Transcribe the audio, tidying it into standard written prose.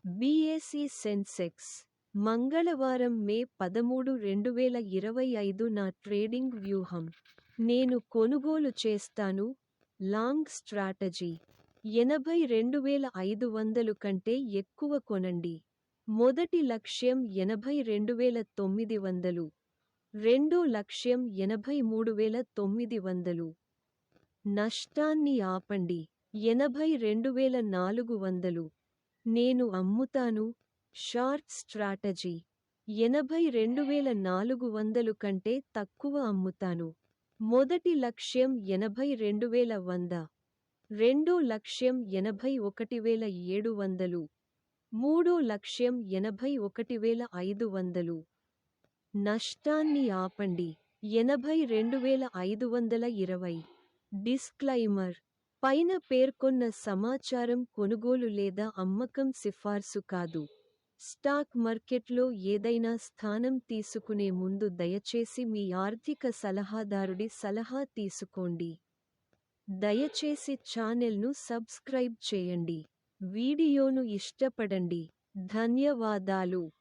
BSE Sensex మంగళవారం మే 13, 2025 నా trading వ్యూహం. నేను కొనుగోలు చేస్తాను. Long strategy. 82,500 కంటే ఎక్కువ కొనండి. మొదటి లక్ష్యం 82,900. రెండో లక్ష్యం 83,900. నష్టాన్ని ఆపండి. 82,400. నేను అమ్ముతాను. Short strategy. 82,400 కంటే తక్కువ అమ్ముతాను. మొదటి లక్ష్యం 82,100. రెండో లక్ష్యం 81,700. మూడో లక్ష్యం 81,500. నష్టాన్ని ఆపండి. 82,520. డిస్క్లైమర్. పైన పేర్కొన్న సమాచారం కొనుగోలు లేదా అమ్మకం సిఫార్సు కాదు. స్టాక్ మార్కెట్లో ఏదైనా స్థానం తీసుకునే ముందు దయచేసి మీ ఆర్థిక సలహాదారుడి సలహా తీసుకోండి. దయచేసి ఛానెల్ను సబ్స్క్రైబ్ చేయండి. వీడియోను ఇష్టపడండి. ధన్యవాదాలు.